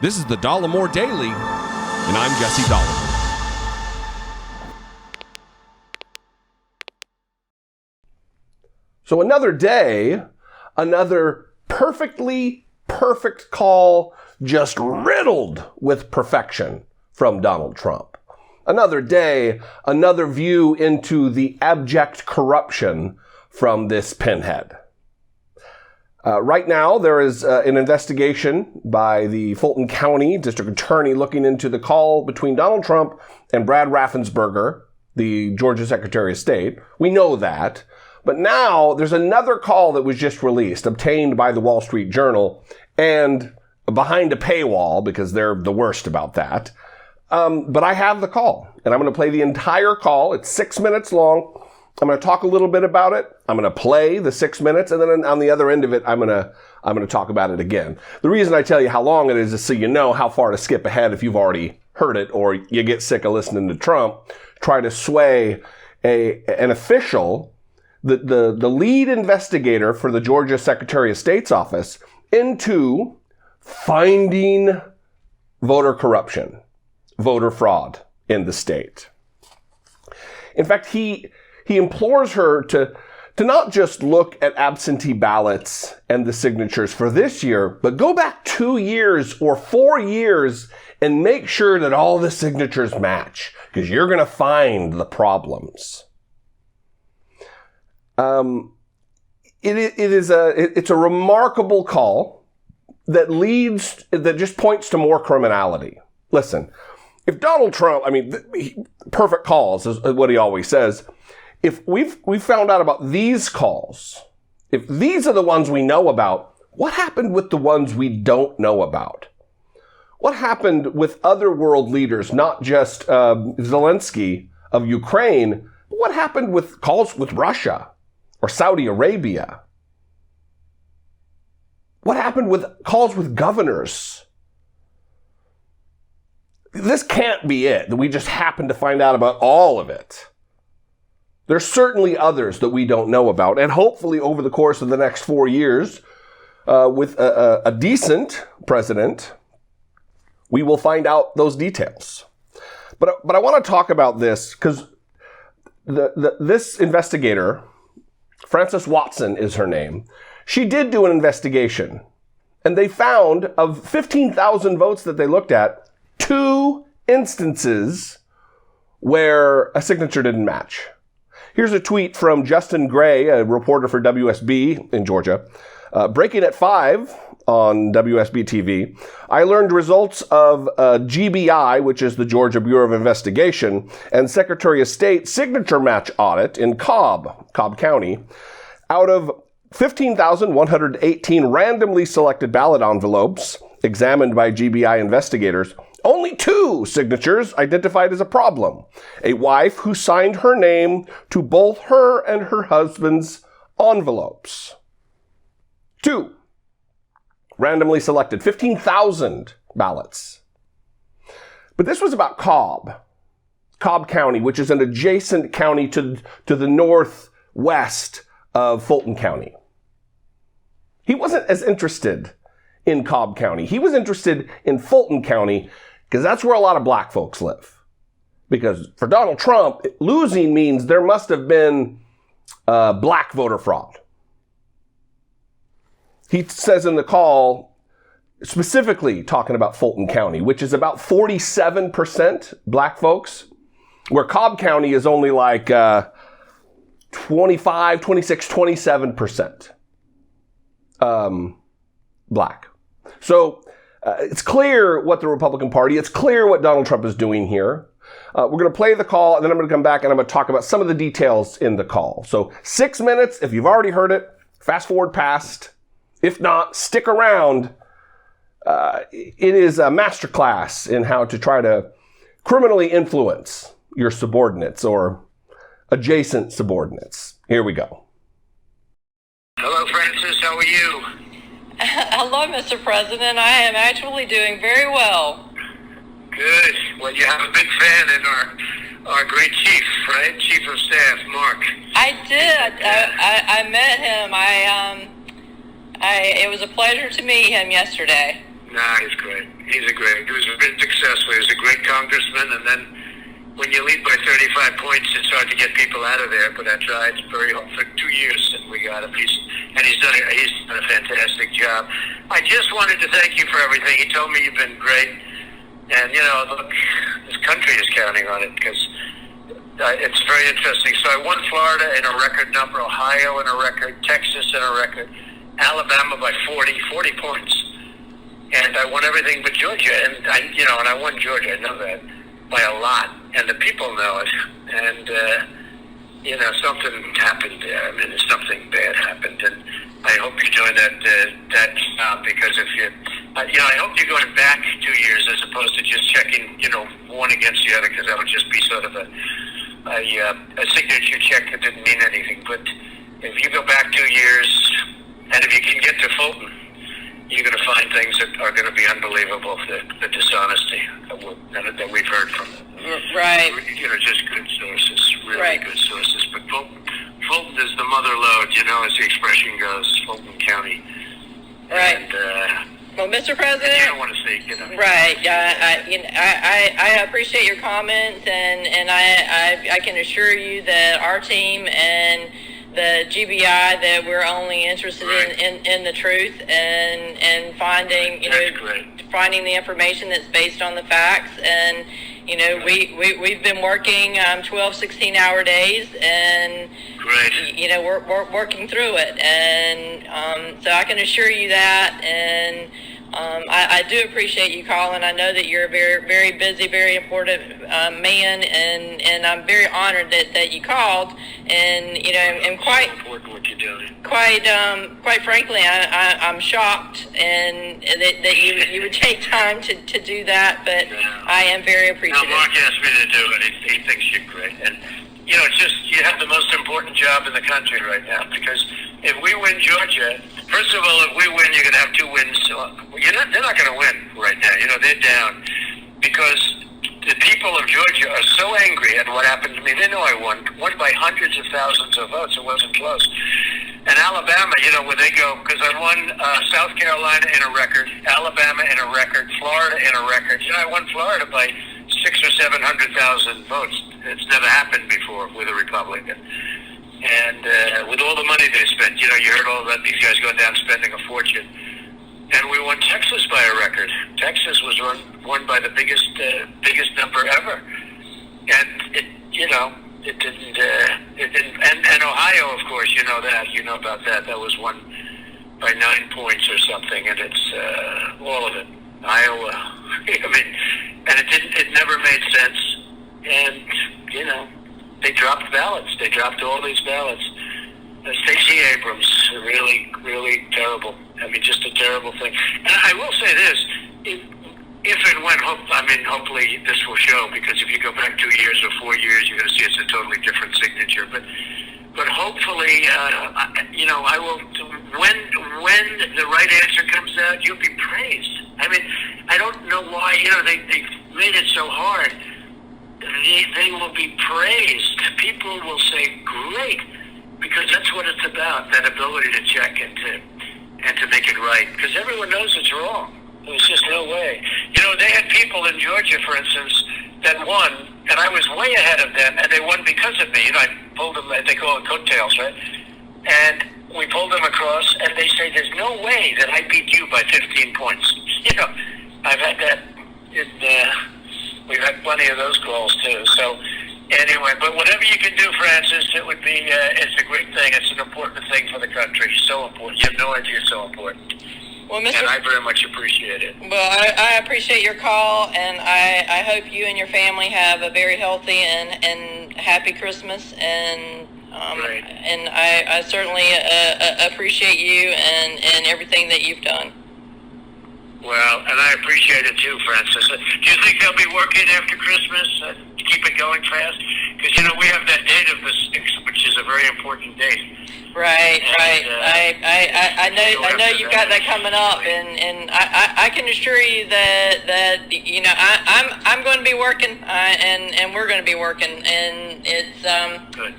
This is the Dollemore Daily, and I'm Jesse Dollemore. So another day, another perfectly perfect call, just riddled with perfection from Donald Trump. Another day, another view into the abject corruption from this pinhead. Right now, there is an investigation by the Fulton County District Attorney looking into the call between Donald Trump and Brad Raffensperger, the Georgia Secretary of State. We know that. But now there's another call that was just released, obtained by the Wall Street Journal, and behind a paywall, because they're the worst about that. But I have the call, and I'm going to play the entire call. It's 6 minutes long. I'm going to talk a little bit about it. I'm going to play the 6 minutes, and then on the other end of it, I'm going to talk about it again. The reason I tell you how long it is so you know how far to skip ahead if you've already heard it, or you get sick of listening to Trump try to sway an official, the lead investigator for the Georgia Secretary of State's office, into finding voter corruption, voter fraud in the state. In fact, he implores her to not just look at absentee ballots and the signatures for this year, but go back 2 years or 4 years and make sure that all the signatures match, because you're going to find the problems. It's a remarkable call that just points to more criminality. Listen, if Donald Trump, perfect calls is what he always says. If we've found out about these calls, if these are the ones we know about, what happened with the ones we don't know about? What happened with other world leaders, not just Zelensky of Ukraine, but what happened with calls with Russia or Saudi Arabia? What happened with calls with governors? This can't be it, that we just happen to find out about all of it. There's certainly others that we don't know about, and hopefully over the course of the next 4 years, with a decent president, we will find out those details. But I want to talk about this because this investigator, Frances Watson is her name, she did do an investigation, and they found, of 15,000 votes that they looked at, 2 instances where a signature didn't match. Here's a tweet from Justin Gray, a reporter for WSB in Georgia. Breaking at 5 on WSB TV, I learned results of GBI, which is the Georgia Bureau of Investigation, and Secretary of State signature match audit in Cobb County. Out of 15,118 randomly selected ballot envelopes examined by GBI investigators, only 2 signatures identified as a problem. A wife who signed her name to both her and her husband's envelopes. 2. Randomly selected. 15,000 ballots. But this was about Cobb County, which is an adjacent county to the northwest of Fulton County. He wasn't as interested in Cobb County. He was interested in Fulton County because that's where a lot of black folks live. Because for Donald Trump, losing means there must have been black voter fraud. He says in the call, specifically talking about Fulton County, which is about 47% black folks, where Cobb County is only like 25, 26, 27% black. So it's clear what the Republican Party, it's clear what Donald Trump is doing here. We're going to play the call, and then I'm going to come back and I'm going to talk about some of the details in the call. So 6 minutes, if you've already heard it, fast forward past. If not, stick around. It is a masterclass in how to try to criminally influence your subordinates or adjacent subordinates. Here we go. Hello, Francis. How are you? Hello, Mr. President. I am actually doing very well. Good. Well, you have a big fan in our great chief, right? Chief of Staff, Mark. I did. I met him. It was a pleasure to meet him yesterday. Nah, he's great. He's he was very successful. He was a great congressman, and then when you lead by 35 points, it's hard to get people out of there. But I tried very hard for 2 years, and we got him. He's done a fantastic job. I just wanted to thank you for everything. He told me you've been great, and look, this country is counting on it because it's very interesting. So I won Florida in a record number, Ohio in a record, Texas in a record, Alabama by 40 points, and I won everything but Georgia. And I won Georgia. I know that by a lot, and the people know it. And something happened there. I mean, something bad happened, and I hope you're doing that because if you, I hope you're going back 2 years as opposed to just checking, one against the other, because that would just be sort of a signature check that didn't mean anything. But if you go back 2 years, and if you can get to Fulton, you're going to find things that are going to be unbelievable. The dishonesty that we've heard from, right? Just good sources, really good sources. But Fulton is the mother lode, as the expression goes. Fulton County, right? And, well, Mr. President, you don't want to say, right? I appreciate your comments, and I can assure you that our team and the GBI that we're only interested in the truth and finding finding the information that's based on the facts. And we've been working 12 16-hour days, and we're working through it, and so I can assure you that. And I do appreciate you calling. I know that you're a very, very busy, very important man, and I'm very honored that you called. And and quite important what you're doing. Quite frankly, I'm shocked, and that you would take time to do that. But I am very appreciative. Now, Mark asked me to do it. He thinks you're great, and it's just you have the most important job in the country right now, because if we win Georgia, first of all, if we win, you're going to have 2 wins. They're not going to win right now. They're down because the people of Georgia are so angry at what happened to me. They know I won by hundreds of thousands of votes. It wasn't close. And Alabama, where they go, because I won South Carolina in a record, Alabama in a record, Florida in a record. I won Florida by 600,000 or 700,000 votes. It's never happened before with a Republican. And with all the money they spent, you heard all about these guys going down spending a fortune. And we won Texas by a record. Texas was won by the biggest number ever. And it didn't. And Ohio, of course, you know about that. That was won by 9 points or something, and it's all of it. Iowa. I mean, and it never made sense. And they dropped ballots. They dropped all these ballots. Stacey Abrams, really, really terrible. I mean, just a terrible thing. And I will say this: if and when, hopefully this will show, because if you go back 2 years or 4 years, you're going to see it's a totally different signature. But hopefully, I will. When the right answer comes out, you'll be praised. I mean, I don't know why. They made it so hard. They will be praised. People will say, "Great," because that's what it's about. That ability to check and to make it right. Because everyone knows it's wrong. There's just no way. They had people in Georgia, for instance, that won, and I was way ahead of them, and they won because of me. I pulled them. They call it coattails, right? And we pulled them across, and they say, "There's no way that I beat you by 15 points." I've had that. We've had plenty of those calls too. So anyway, but whatever you can do, Francis, it would be. It's a great thing. It's an important thing for the country. So important. You have no idea. So important. Well, and I very much appreciate it. Well, I appreciate your call, and I hope you and your family have a very healthy and happy Christmas. And and I certainly appreciate you and everything that you've done. Well, and I appreciate it too, Francis. Do you think they'll be working after Christmas to keep it going fast? Because we have that date of the 6th, which is a very important date. Right. I know you've got that coming up, and I can assure you that I'm going to be working, and we're going to be working, and it's good.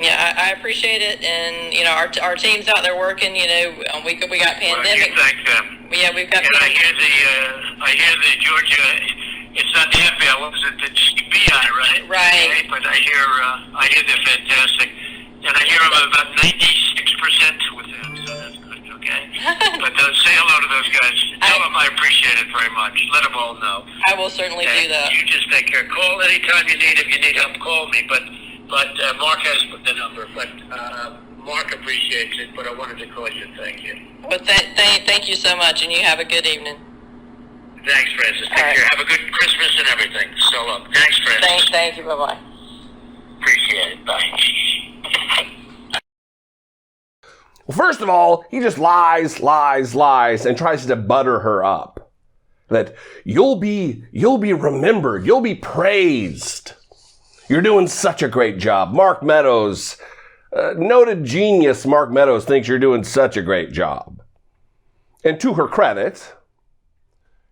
Yeah, I appreciate it, and our team's out there working. We got pandemic. Well, you thank them. Yeah, we've got. And I hear the Georgia. It's not the FBI. What was it? The GBI, right? Right. Okay, but I hear they're fantastic, and I hear I'm about 96% with them, so that's good. Okay. But say hello to those guys. Tell them I appreciate it very much. Let them all know. I will certainly do that. You just take care. Call anytime you need. If you need help, call me. But Mark has the number. But Mark appreciates it. But I wanted to call you and thank you. But thank you so much, and you have a good evening. Thanks, Francis. Take care. Have a good Christmas and everything. So long. Thanks, Francis. Thank you. Bye-bye. Appreciate it. Bye. Well, first of all, he just lies, and tries to butter her up. That you'll be remembered, you'll be praised. You're doing such a great job. Mark Meadows, noted genius Mark Meadows thinks you're doing such a great job. And to her credit,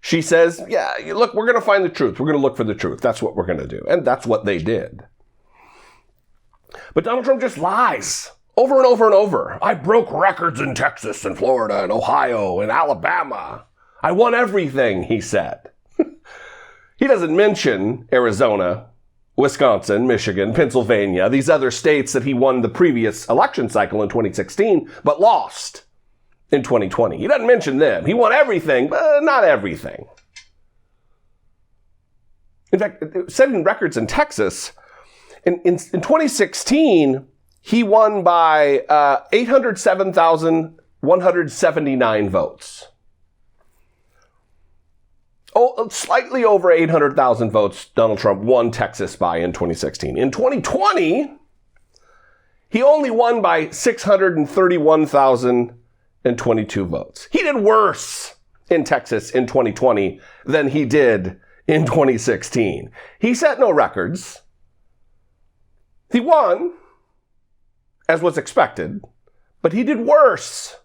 she says, yeah, look, we're going to find the truth. We're going to look for the truth. That's what we're going to do. And that's what they did. But Donald Trump just lies over and over and over. I broke records in Texas and Florida and Ohio and Alabama. I won everything, he said. He doesn't mention Arizona, Wisconsin, Michigan, Pennsylvania, these other states that he won the previous election cycle in 2016, but lost in 2020. He doesn't mention them. He won everything, but not everything. In fact, setting records in Texas, in 2016, he won by 807,179 votes. Slightly over 800,000 votes Donald Trump won Texas by in 2016. In 2020, he only won by 631,022 votes. He did worse in Texas in 2020 than he did in 2016. He set no records. He won, as was expected, but he did worse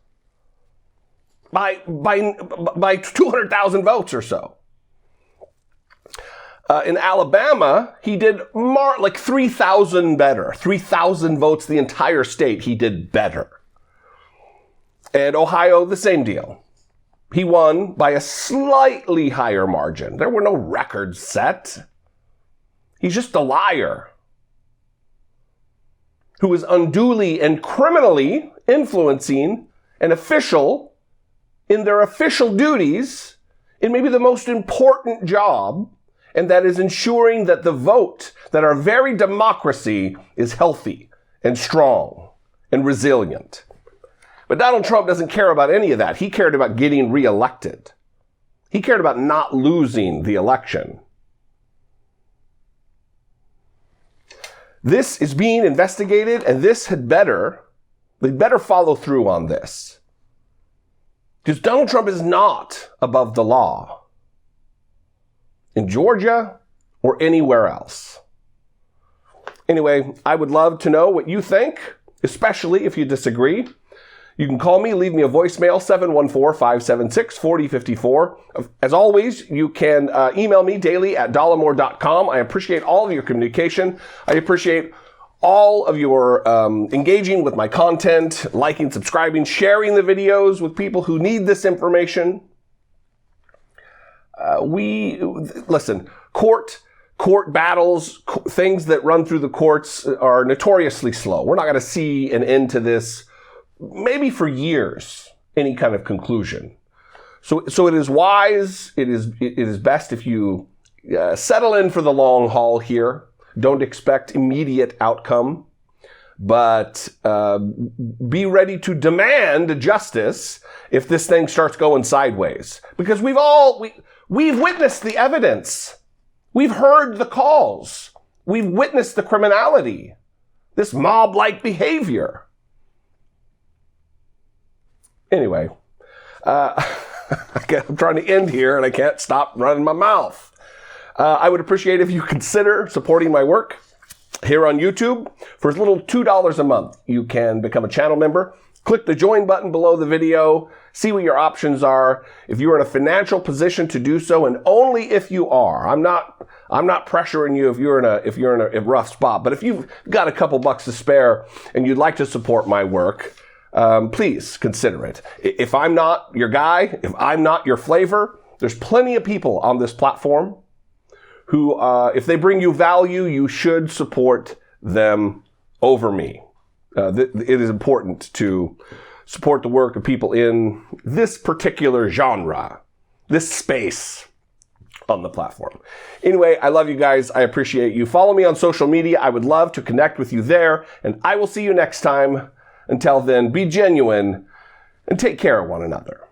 by 200,000 votes or so. In Alabama, he did like 3,000 better. 3,000 votes, the entire state, he did better. And Ohio, the same deal. He won by a slightly higher margin. There were no records set. He's just a liar who is unduly and criminally influencing an official in their official duties in maybe the most important job, and that is ensuring that the vote, that our very democracy is healthy and strong and resilient. But Donald Trump doesn't care about any of that. He cared about getting reelected. He cared about not losing the election. This is being investigated, and they'd better follow through on this. Because Donald Trump is not above the law in Georgia or anywhere else. Anyway, I would love to know what you think, especially if you disagree. You can call me, leave me a voicemail, 714-576-4054. As always, you can email me daily at dollemore.com. I appreciate all of your communication. I appreciate all of your engaging with my content, liking, subscribing, sharing the videos with people who need this information. Listen, court battles, things that run through the courts are notoriously slow. We're not going to see an end to this, maybe for years, any kind of conclusion. So it is wise, it is best if you settle in for the long haul here. Don't expect immediate outcome, but be ready to demand justice if this thing starts going sideways. Because we've witnessed the evidence. We've heard the calls. We've witnessed the criminality, this mob-like behavior. Anyway, I'm trying to end here and I can't stop running my mouth. I would appreciate if you consider supporting my work here on YouTube. For as little $2 a month, you can become a channel member. Click the join button below the video. See what your options are. If you're in a financial position to do so, and only if you are. I'm not I'm not pressuring you if you're in a rough spot. But if you've got a couple bucks to spare and you'd like to support my work, please consider it. If I'm not your guy, if I'm not your flavor, there's plenty of people on this platform who, if they bring you value, you should support them over me. It is important to support the work of people in this particular genre, this space on the platform. Anyway, I love you guys. I appreciate you. Follow me on social media. I would love to connect with you there, and I will see you next time. Until then, be genuine and take care of one another.